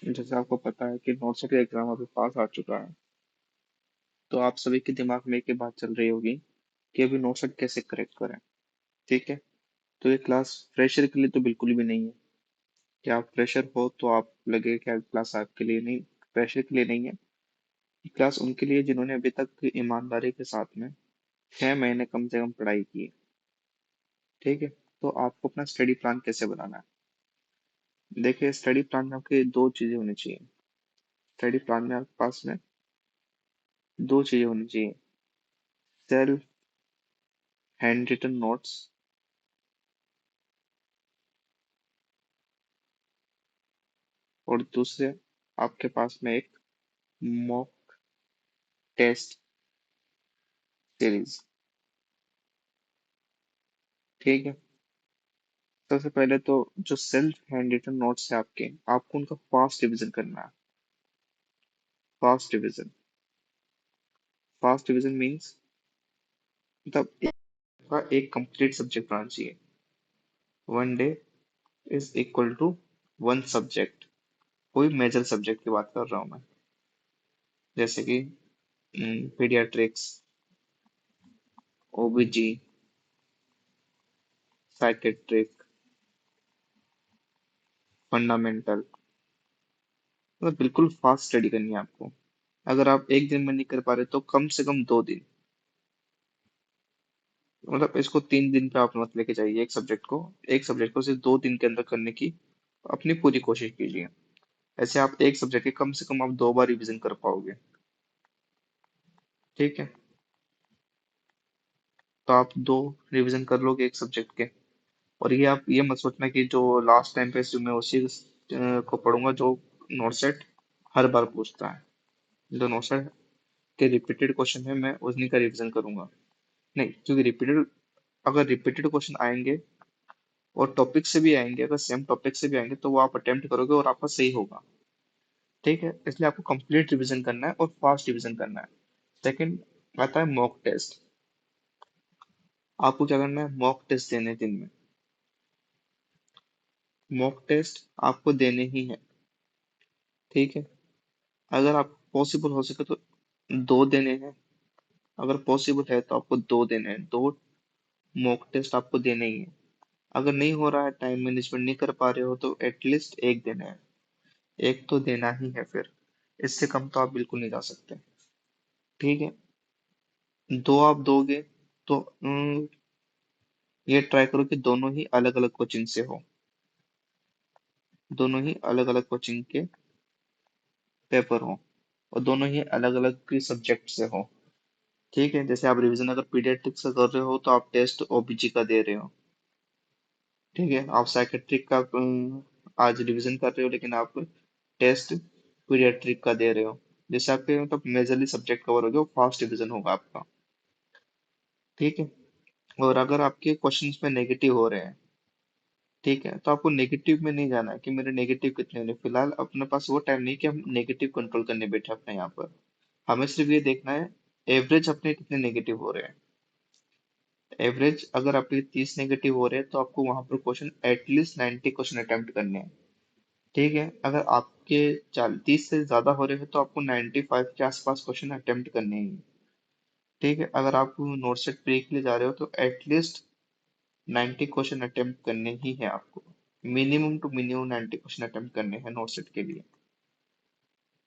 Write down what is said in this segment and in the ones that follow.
जैसे आपको पता है कि नोट्स का एग्जाम अभी पास आ चुका है, तो आप सभी के दिमाग में एक ही बात चल रही होगी कि अभी नोट्स कैसे करेक्ट करें। ठीक है। तो ये क्लास फ्रेशर के लिए तो बिल्कुल भी नहीं है। कि आप फ्रेशर हो तो आप लगे कि क्लास आपके लिए नहीं, फ्रेशर के लिए नहीं है। ये क्लास उनके लिए जिन्होंने अभी तक ईमानदारी के साथ में 6 महीने कम से कम पढ़ाई की है। ठीक है। तो आपको अपना स्टडी प्लान कैसे बनाना है? देखिए, स्टडी प्लान में आपके दो चीजें होनी चाहिए। स्टडी प्लान में आपके पास में दो चीजें होनी चाहिए। सेल्फ हैंड रिटन नोट्स, और दूसरे आपके पास में एक मॉक टेस्ट सीरीज। ठीक है। सबसे पहले तो जो सेल्फ हैंड रिटन नोट्स है आपके, आपको उनका फास्ट रिवीजन करना है। Fast revision, fast revision means मतलब एक कंप्लीट सब्जेक्ट होना चाहिए। 1 day is equal to 1 subject. कोई मेजर सब्जेक्ट की बात कर रहा हूँ मैं, जैसे कि पीडियाट्रिक्स, ओबीजी, साइकेट्रिक, फंडामेंटल। मतलब बिल्कुल फास्ट स्टडी करनी है आपको। अगर आप एक दिन में नहीं कर पा रहे तो कम से कम 2 दिन, मतलब इसको 3 दिन पे आप मत लेके जाइए। एक सब्जेक्ट को सिर्फ 2 दिन के अंदर करने की अपनी पूरी कोशिश कीजिए। ऐसे आप एक सब्जेक्ट के कम से कम आप 2 बार रिवीजन कर पाओगे। ठीक है। तो आप 2 रिवीजन कर लोगे एक सब्जेक्ट के। और ये आप ये मत सोचना कि जो लास्ट टाइम पे मैं उसी को पढ़ूंगा जो नोट सेट हर बार पूछता है। जो नोट सेट के रिपीटेड क्वेश्चन है मैं उन्हीं का रिवीजन करूंगा। नहीं, क्योंकि अगर रिपीटेड क्वेश्चन आएंगे और टॉपिक से भी आएंगे, अगर सेम टॉपिक से भी आएंगे तो वो आप अटेम्प्ट करोगे और आपका सही होगा। ठीक है। इसलिए आपको कंप्लीट रिवीजन करना है और फास्ट रिवीजन करना है। सेकंड आता है मॉक टेस्ट। आपको क्या करना है? मॉक टेस्ट देने हैं दिन में। मॉक टेस्ट आपको देने ही है। ठीक है। अगर आप पॉसिबल हो सके तो 2 देने हैं। अगर पॉसिबल है तो आपको 2 देने हैं। 2 मॉक टेस्ट आपको देने ही है। अगर नहीं हो रहा है, टाइम मैनेजमेंट नहीं कर पा रहे हो, तो एटलीस्ट एक देना है। एक तो देना ही है फिर। इससे कम तो आप बिल्कुल नहीं जा सकते। ठीक है। 2 आप दोगे तो ये ट्राई करो कि दोनों ही अलग अलग कोचिंग से हो। दोनों ही अलग अलग कोचिंग के पेपर हो, और दोनों ही अलग अलग सब्जेक्ट से हो। ठीक है। जैसे आप रिवीजन अगर पीडियाट्रिक्स का कर रहे हो तो आप टेस्ट ओबीजी का दे रहे हो। ठीक है। आप साइकेट्रिक का आज रिवीजन कर रहे हो, लेकिन आप टेस्ट पीडियाट्रिक का दे रहे हो। जैसे आपके मतलब मेजरली सब्जेक्ट कवर हो गया, वो फास्ट रिवीजन होगा आपका। ठीक है। और अगर आपके क्वेश्चंस में नेगेटिव हो रहे हैं, ठीक है, तो आपको नेगेटिव में नहीं जाना है कि मेरे नेगेटिव कितने होने। फिलहाल अपने पास वो टाइम नहीं कि हम नेगेटिव कंट्रोल करने बैठे अपने यहाँ पर। हमें सिर्फ ये देखना है एवरेज अपने कितने नेगेटिव हो रहे हैं। एवरेज अगर आपके 30 नेगेटिव हो रहे हैं तो आपको वहां पर क्वेश्चन एटलीस्ट 90 क्वेश्चन अटेम्प्ट करने हैं। ठीक है। अगर आपके 30 से ज्यादा हो रहे हैं तो आपको 95 के आसपास क्वेश्चन अटेम्प्ट करने हैं। ठीक है। अगर आप नोट सेट प्री के लिए जा रहे हो तो एटलीस्ट 90 क्वेश्चन अटेम्प्ट करने ही है आपको। Minimum two minimum 90 question attempt करने हैं नोट सेट के लिए।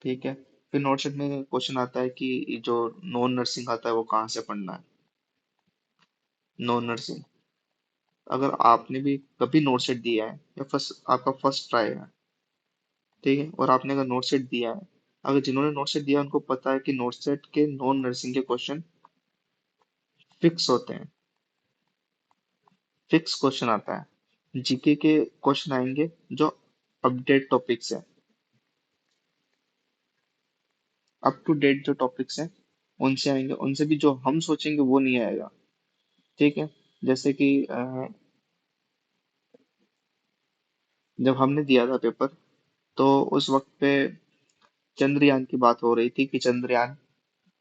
ठीक है। फिर नोट सेट में क्वेश्चन आता है कि जो नॉन नर्सिंग आता है वो कहाँ से पढ़ना है। नॉन नर्सिंग, अगर आपने भी कभी नोट सेट दिया है या फर्स्ट आपका फर्स्ट ट्राई है, ठीक है, और आपने अगर नोट सेट दिया है, अगर जिन्होंने नोट सेट दिया है उनको पता है कि नोट सेट के नॉन नर्सिंग के क्वेश्चन फिक्स होते हैं। फिक्स क्वेश्चन आता है। जीके के क्वेश्चन आएंगे जो अपडेट टॉपिक्स है, अप टू डेट जो टॉपिक्स हैं उनसे आएंगे। उनसे भी जो हम सोचेंगे वो नहीं आएगा। ठीक है। जैसे कि जब हमने दिया था पेपर, तो उस वक्त पे चंद्रयान की बात हो रही थी कि चंद्रयान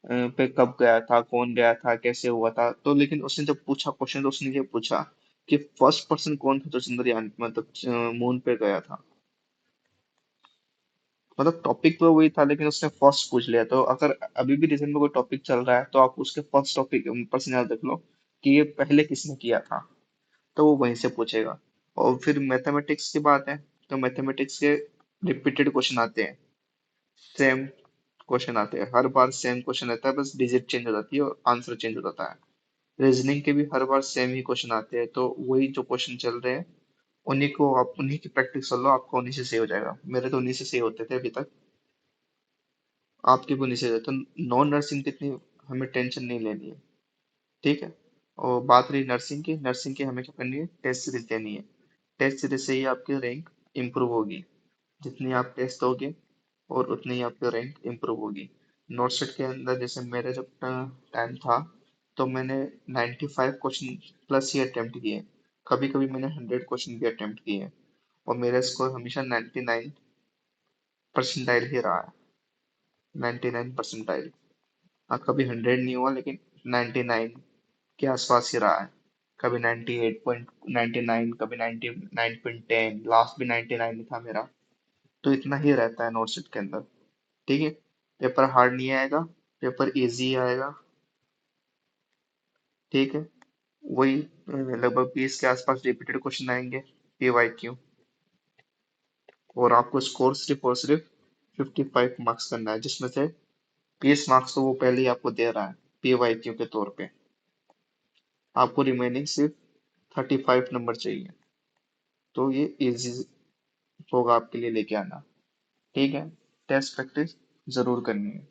पे कब गया था, कौन गया था, कैसे हुआ था। तो लेकिन उसने जब पूछा क्वेश्चन, तो उसने ये पूछा कि फर्स्ट पर्सन कौन था जो चंद्रयान मतलब मून पे गया था। मतलब टॉपिक तो वही था लेकिन उसने फर्स्ट पूछ लिया। तो अगर अभी भी रीजन में कोई टॉपिक चल रहा है तो आप उसके फर्स्ट टॉपिक प्रश्न याद रख लो कि ये पहले किसने किया था, तो वो वहीं से पूछेगा। और फिर मैथमेटिक्स की बात है, तो मैथमेटिक्स के रिपीटेड क्वेश्चन आते हैं, सेम क्वेश्चन आते हैं, हर बार सेम क्वेश्चन रहता है, बस डिजिट चेंज हो जाती है और आंसर चेंज हो जाता है। रीजनिंग के भी हर बार सेम ही क्वेश्चन आते हैं, तो वही जो क्वेश्चन चल रहे हैं उन्हीं को आप उन्हीं की प्रैक्टिस कर लो, आपको उन्हीं से सही हो जाएगा। मेरे तो उन्हीं से सही होते थे अभी तक, आपके भी उन्हीं से हो। तो नॉन नर्सिंग की इतनी हमें टेंशन नहीं लेनी है, ठीक है। और बात रही नर्सिंग की, नर्सिंग की हमें क्या करनी है, टेस्ट सीरीज देनी है। टेस्ट सीरीज से ही आपकी रैंक इम्प्रूव होगी, जितनी आप टेस्ट दोगे और उतनी ही आपकी रैंक इम्प्रूव होगी। नोटसेट के अंदर जैसे मेरे जब टाइम था तो मैंने 95 क्वेश्चन प्लस ही अटेम्प्ट किए, कभी कभी मैंने 100 क्वेश्चन भी अटेम्प्ट किए, और मेरा स्कोर हमेशा 99 परसेंटाइल ही रहा है। 99 परसेंटाइल, हाँ कभी 100 नहीं हुआ लेकिन 99 के आसपास ही रहा है। कभी 98.99, कभी 99.10, लास्ट भी 99 ही था मेरा। तो इतना ही रहता है नोटसेट के अंदर, ठीक है। पेपर हार्ड नहीं आएगा, पेपर इजी आएगा, ठीक है। वही लगभग 20 के आसपास रिपीटेड क्वेश्चन आएंगे, PYQ। और आपको स्कोर सिर्फ और सिर्फ 55 मार्क्स करना है, जिसमें से 20 मार्क्स तो वो पहले ही आपको दे रहा है PYQ के तौर पे। आपको रिमेनिंग सिर्फ 35 नंबर चाहिए, तो ये इजी होगा आपके लिए लेके आना, ठीक है। टेस्ट प्रैक्टिस जरूर करनी है।